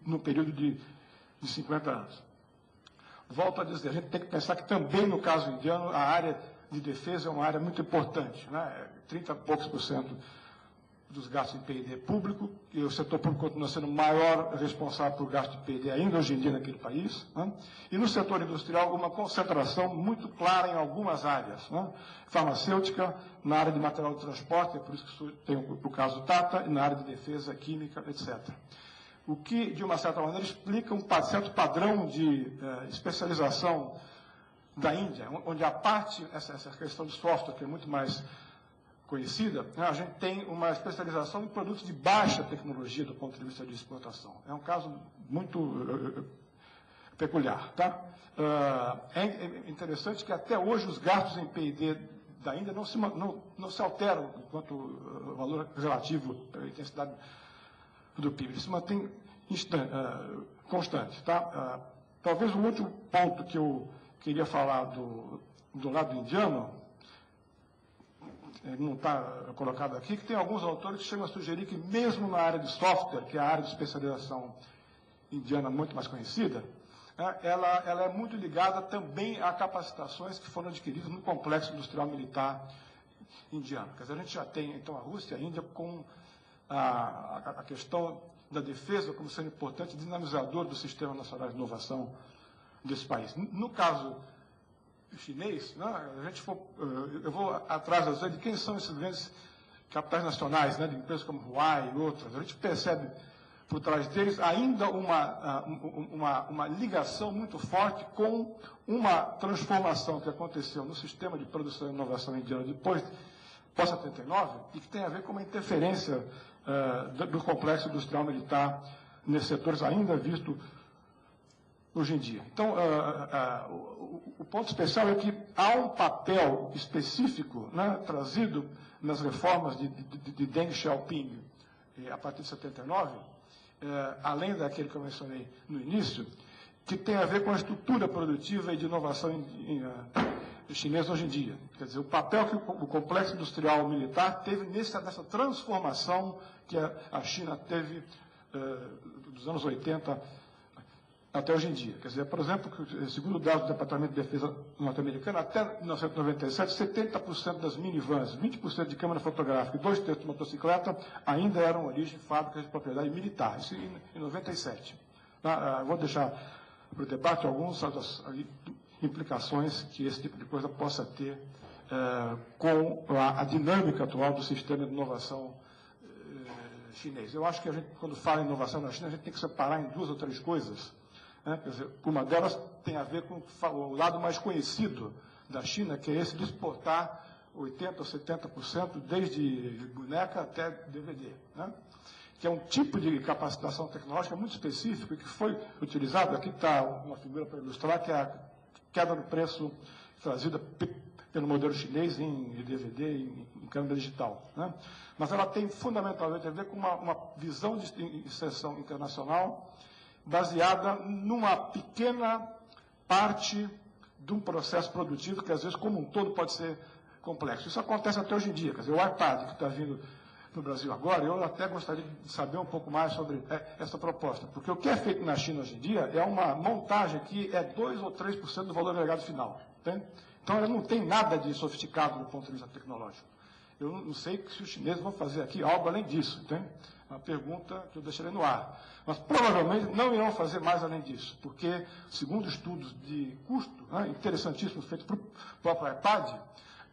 no período de 50 anos. Volto a dizer, a gente tem que pensar que também no caso indiano, a área de defesa é uma área muito importante, né? 30 e poucos % dos gastos em P&D público, e o setor público continua sendo o maior responsável por gasto de P&D ainda hoje em dia naquele país, né? E no setor industrial, uma concentração muito clara em algumas áreas, né? Farmacêutica, na área de material de transporte, é por isso que tem o caso Tata, e na área de defesa, química, etc. O que, de uma certa maneira, explica um certo padrão de especialização da Índia, onde a parte, essa questão de software, que é muito mais conhecida, né, a gente tem uma especialização em produtos de baixa tecnologia do ponto de vista de exportação. É um caso muito peculiar. Tá? É interessante que até hoje os gastos em P&D da Índia não se alteram enquanto valor relativo à intensidade do PIB. Ele se mantém constante. Tá? Talvez o último ponto que eu queria falar do lado indiano, ele não está colocado aqui, que tem alguns autores que chegam a sugerir que mesmo na área de software, que é a área de especialização indiana muito mais conhecida, ela é muito ligada também a capacitações que foram adquiridas no complexo industrial militar indiano. Quer dizer, a gente já tem, então, a Rússia e a Índia com a questão da defesa como sendo importante dinamizador do Sistema Nacional de Inovação desse país. No caso chinês, né, eu vou atrás às vezes de quem são esses grandes capitais nacionais, né, de empresas como Huawei e outras. A gente percebe por trás deles ainda uma ligação muito forte com uma transformação que aconteceu no sistema de produção e inovação indiano depois pós-79 e que tem a ver com uma interferência do complexo industrial militar nesses setores ainda visto hoje em dia. Então, o ponto especial é que há um papel específico, né, trazido nas reformas de Deng Xiaoping a partir de 79, além daquele que eu mencionei no início, que tem a ver com a estrutura produtiva e de inovação chinesa hoje em dia. Quer dizer, o papel que o complexo industrial militar teve nessa transformação que a China teve dos anos 80 até hoje em dia. Quer dizer, por exemplo, segundo dados do Departamento de Defesa norte-americano, até 1997, 70% das minivans, 20% de câmera fotográfica e 2/3 de motocicleta ainda eram origem fábricas de propriedade militar. Isso em 97. Vou deixar para o debate algumas das implicações que esse tipo de coisa possa ter com a dinâmica atual do sistema de inovação chinês. Eu acho que a gente, quando fala em inovação na China, a gente tem que separar em 2 ou 3 coisas. Quer dizer, uma delas tem a ver com o lado mais conhecido da China, que é esse de exportar 80% ou 70%, desde boneca até DVD, né? Que é um tipo de capacitação tecnológica muito específico e que foi utilizado, aqui está uma figura para ilustrar, que é a queda no preço trazida pelo modelo chinês em DVD, em câmera digital, né? Mas ela tem fundamentalmente a ver com uma visão de inserção internacional baseada numa pequena parte de um processo produtivo que, às vezes, como um todo, pode ser complexo. Isso acontece até hoje em dia. Quer dizer, o iPad, que está vindo no Brasil agora, eu até gostaria de saber um pouco mais sobre essa proposta. Porque o que é feito na China hoje em dia é uma montagem que é 2 ou 3% do valor agregado final. Entende? Então, ela não tem nada de sofisticado do ponto de vista tecnológico. Eu não sei se os chineses vão fazer aqui algo além disso. Entende? Uma pergunta que eu deixarei no ar. Mas provavelmente não irão fazer mais além disso, porque, segundo estudos de custo, né, interessantíssimos feitos para o próprio iPad,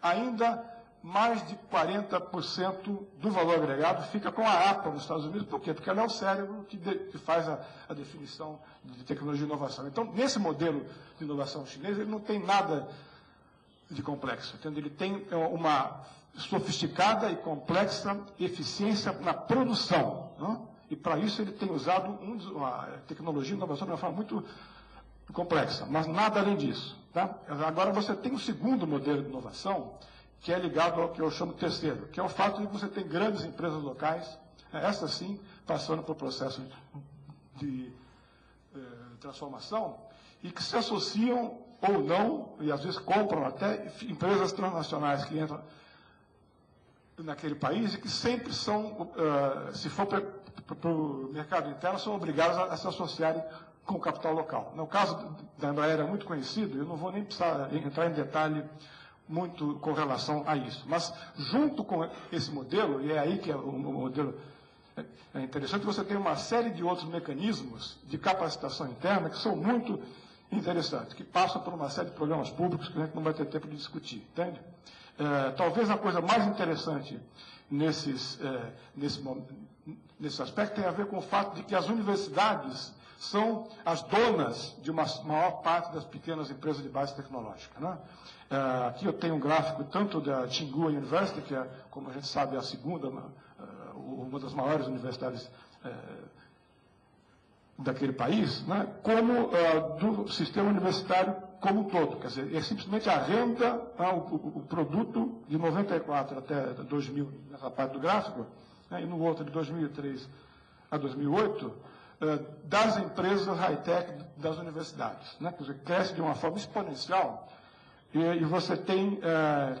ainda mais de 40% do valor agregado fica com a Apple nos Estados Unidos. Por quê? Porque ela é o cérebro que faz a definição de tecnologia e inovação. Então, nesse modelo de inovação chinês, ele não tem nada de complexo. Entende? Ele tem uma sofisticada e complexa eficiência na produção, né? E para isso ele tem usado a tecnologia e inovação de uma forma muito complexa, mas nada além disso. Tá? Agora você tem um segundo modelo de inovação, que é ligado ao que eu chamo de terceiro, que é o fato de que você tem grandes empresas locais, essas sim, passando por processo de transformação, e que se associam ou não, e às vezes compram até empresas transnacionais que entram naquele país e que sempre são, se for para o mercado interno, são obrigados a se associarem com o capital local. No caso da Embraer é muito conhecido, eu não vou nem precisar entrar em detalhe muito com relação a isso. Mas, junto com esse modelo, e é aí que o modelo é interessante, você tem uma série de outros mecanismos de capacitação interna que são muito interessantes, que passam por uma série de programas públicos que a gente não vai ter tempo de discutir, entende? Talvez a coisa mais interessante nesse aspecto tem a ver com o fato de que as universidades são as donas de uma maior parte das pequenas empresas de base tecnológica, né? Aqui eu tenho um gráfico tanto da Tsinghua University, que é, como a gente sabe, a segunda, uma das maiores universidades daquele país, né? Como do sistema universitário como um todo. Quer dizer, é simplesmente a renda, o produto de 94 até 2000, nessa parte do gráfico, né? E no outro de 2003 a 2008, das empresas high-tech das universidades, né? Quer dizer, cresce de uma forma exponencial, e você tem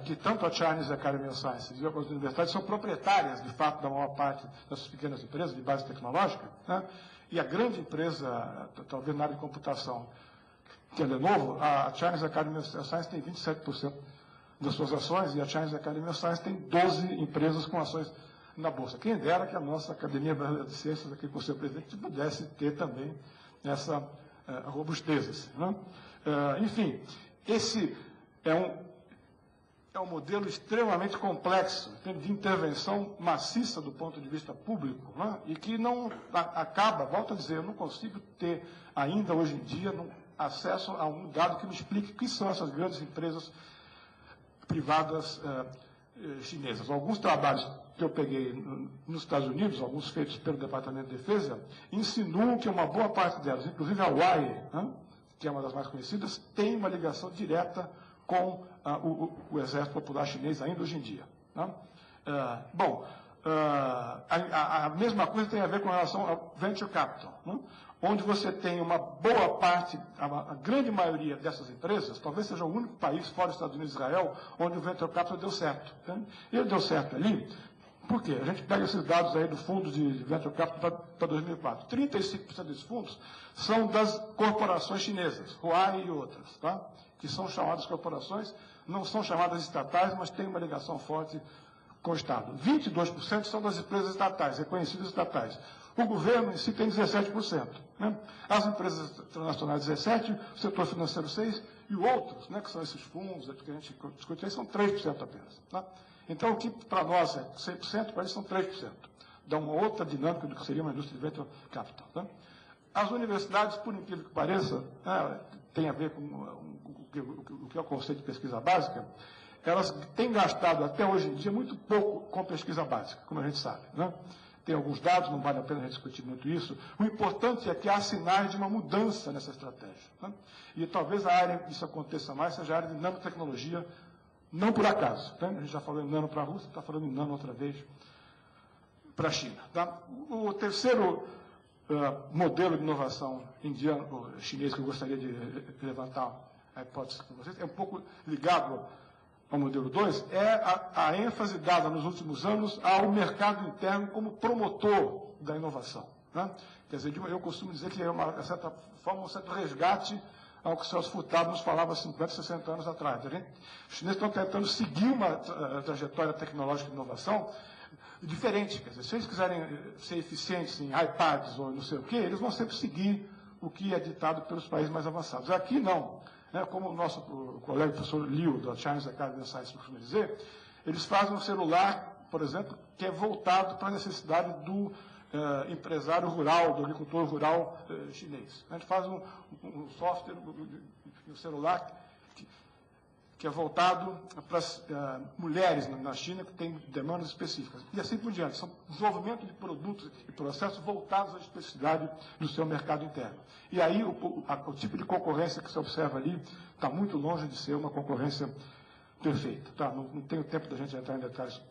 que tanto a Chinese Academy of Sciences e as universidades são proprietárias, de fato, da maior parte dessas pequenas empresas de base tecnológica, né? E a grande empresa, talvez na área de computação, que é Lenovo, a Chinese Academy of Sciences tem 27% das suas ações, e a Chinese Academy of Sciences tem 12 empresas com ações na Bolsa. Quem dera que a nossa Academia Brasileira de Ciências, aqui com o seu presidente, pudesse ter também essa robustez. Assim, né? Enfim, esse é um modelo extremamente complexo, de intervenção maciça do ponto de vista público, né? E que não acaba, volto a dizer, eu não consigo ter ainda hoje em dia acesso a um dado que me explique o que são essas grandes empresas privadas chinesas. Alguns trabalhos que eu peguei nos Estados Unidos, alguns feitos pelo Departamento de Defesa, insinuam que uma boa parte delas, inclusive a Huawei, né, que é uma das mais conhecidas, tem uma ligação direta com o Exército Popular Chinês ainda hoje em dia. Né? A mesma coisa tem a ver com relação ao venture capital, né? Onde você tem uma boa parte, a grande maioria dessas empresas, talvez seja o único país, fora os Estados Unidos e Israel, onde o venture capital deu certo. Né? Ele deu certo ali, por quê? A gente pega esses dados aí do fundo de venture capital para 2004. 35% desses fundos são das corporações chinesas, Huawei e outras, tá? Que são chamadas corporações, não são chamadas estatais, mas têm uma ligação forte com o Estado. 22% são das empresas estatais, reconhecidas estatais. O governo em si tem 17%. Né? As empresas internacionais 17%, o setor financeiro 6%, e outros, né, que são esses fundos que a gente discute aí, são 3% apenas. Tá? Então, o que para nós é 100%, para eles são 3%. Dá uma outra dinâmica do que seria uma indústria de venture capital. Tá? As universidades, por incrível que pareça, tem a ver com o que é o conceito de pesquisa básica, elas têm gastado até hoje em dia muito pouco com pesquisa básica, como a gente sabe. Né? Tem alguns dados, não vale a pena a gente discutir muito isso. O importante é que há sinais de uma mudança nessa estratégia. Né? E talvez a área que isso aconteça mais seja a área de nanotecnologia, não por acaso. Tá? A gente já falou em nano para a Rússia, está falando em nano outra vez para a China. Tá? O terceiro modelo de inovação indiano, ou chinês, que eu gostaria de levantar a hipótese com vocês, é um pouco ligado ao modelo 2, é a ênfase dada nos últimos anos ao mercado interno como promotor da inovação. Né? Quer dizer, eu costumo dizer que é de certa forma, um certo resgate ao que o Celso Furtado nos falava 50, 60 anos atrás. Os chineses estão tentando seguir uma trajetória tecnológica de inovação diferente. Quer dizer, se eles quiserem ser eficientes em iPads ou não sei o quê, eles vão sempre seguir o que é ditado pelos países mais avançados. Aqui não. Como o nosso colega, o professor Liu, da Chinese Academy of Sciences, costuma dizer, eles fazem um celular, por exemplo, que é voltado para a necessidade do empresário rural, do agricultor rural chinês. A gente faz um software, um celular que é voltado para as mulheres na China que têm demandas específicas. E assim por diante. São desenvolvimento de produtos e processos voltados à especificidade do seu mercado interno. E aí o tipo de concorrência que se observa ali está muito longe de ser uma concorrência perfeita. Tá? Não tenho tempo da gente entrar em detalhes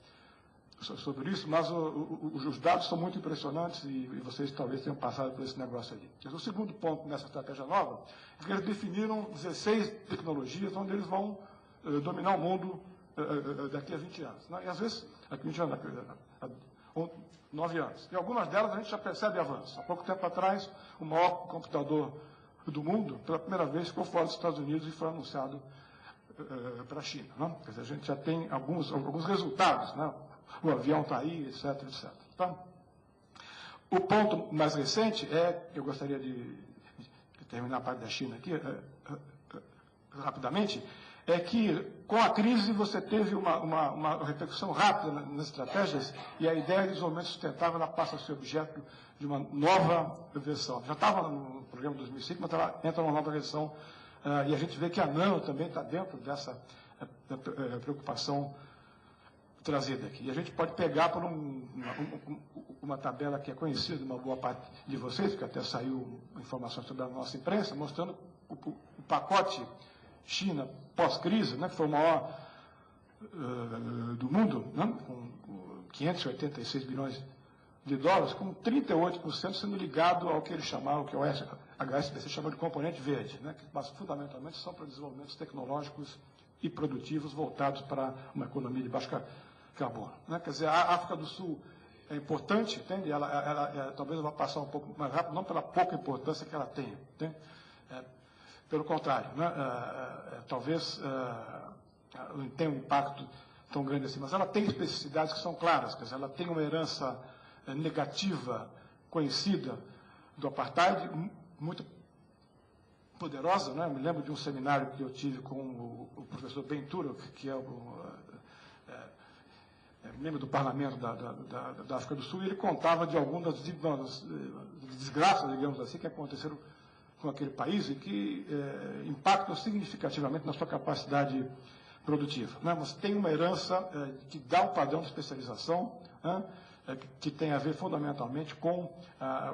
sobre isso, mas os dados são muito impressionantes e vocês talvez tenham passado por esse negócio ali. Mas o segundo ponto nessa estratégia nova é que eles definiram 16 tecnologias onde eles vão dominar o mundo daqui a 20 anos. Né? E às vezes, daqui a 20 anos, 9 anos. E algumas delas a gente já percebe avanço. Há pouco tempo atrás, o maior computador do mundo, pela primeira vez, ficou fora dos Estados Unidos e foi anunciado para a China. Né? Quer dizer, a gente já tem alguns resultados. Né? O avião está aí, etc, etc. Tá? O ponto mais recente eu gostaria de terminar a parte da China aqui, rapidamente, é que com a crise você teve uma repercussão rápida nas estratégias e a ideia de desenvolvimento sustentável ela passa a ser objeto de uma nova versão. Já estava no programa 2005, mas ela entra numa nova versão e a gente vê que a Nano também está dentro dessa preocupação trazida aqui. E a gente pode pegar por uma tabela que é conhecida de uma boa parte de vocês, que até saiu informações sobre a nossa imprensa, mostrando o pacote China pós-crise, né, que foi o maior do mundo, né, com 586 bilhões de dólares, com 38% sendo ligado ao que eles chamaram, que o HSBC chamou de componente verde, né, que fundamentalmente são para desenvolvimentos tecnológicos e produtivos voltados para uma economia de baixo carbono. Né? Quer dizer, a África do Sul é importante, entende? Talvez ela vá passar um pouco mais rápido, não pela pouca importância que ela tenha. Entende? Pelo contrário, né? Talvez não tenha um impacto tão grande assim, mas ela tem especificidades que são claras, quer dizer, ela tem uma herança negativa, conhecida do apartheid, muito poderosa, né? Eu me lembro de um seminário que eu tive com o professor Ben Turok, que é membro do parlamento da África do Sul, e ele contava de algumas das desgraças, digamos assim, que aconteceram com aquele país e que impactam significativamente na sua capacidade produtiva. Né? Mas tem uma herança que dá um padrão de especialização, né? Que tem a ver fundamentalmente com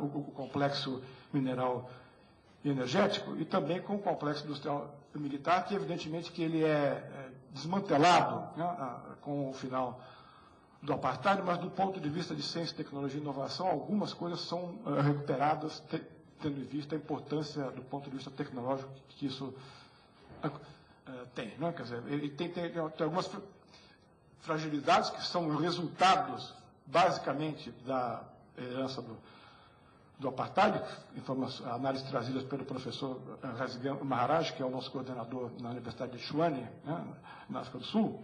o complexo mineral e energético e também com o complexo industrial e militar, que evidentemente que ele é desmantelado, né, com o final do apartheid, mas do ponto de vista de ciência, tecnologia e inovação, algumas coisas são recuperadas, tendo em vista a importância do ponto de vista tecnológico que isso tem. Né? Quer dizer, ele tem algumas fragilidades que são resultados, basicamente, da herança do apartheid, análises trazidas pelo professor Razgan Maharaj, que é o nosso coordenador na Universidade de Chuane, né, na África do Sul.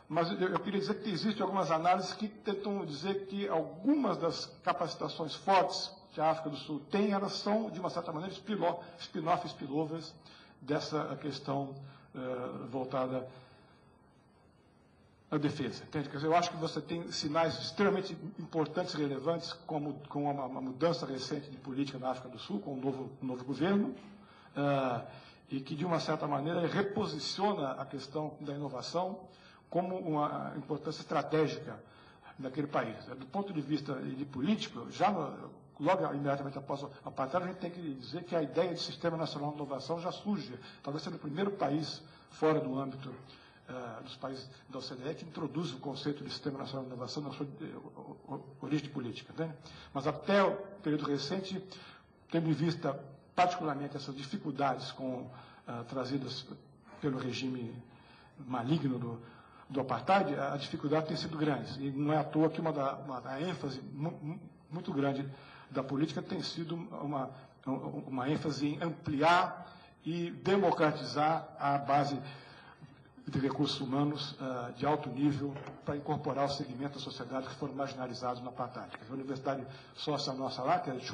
Mas eu queria dizer que existem algumas análises que tentam dizer que algumas das capacitações fortes que a África do Sul tem, elas são, de uma certa maneira, spin-off, spillovers dessa questão voltada à defesa. Entende? Quer dizer, eu acho que você tem sinais extremamente importantes e relevantes, como com uma mudança recente de política na África do Sul, com um novo governo, e que, de uma certa maneira, reposiciona a questão da inovação como uma importância estratégica naquele país. Do ponto de vista de político, logo imediatamente após o apartheid, a gente tem que dizer que a ideia de Sistema Nacional de Inovação já surge, talvez sendo o primeiro país fora do âmbito dos países da OCDE que introduz o conceito de Sistema Nacional de Inovação na sua origem política. Né? Mas até o período recente, tendo em vista particularmente essas dificuldades trazidas pelo regime maligno do apartheid, a dificuldade tem sido grande. E não é à toa que uma ênfase muito grande da política tem sido uma ênfase em ampliar e democratizar a base de recursos humanos de alto nível para incorporar os segmentos da sociedade que foram marginalizados no apartheid. A Universidade Sócia Nossa lá, que é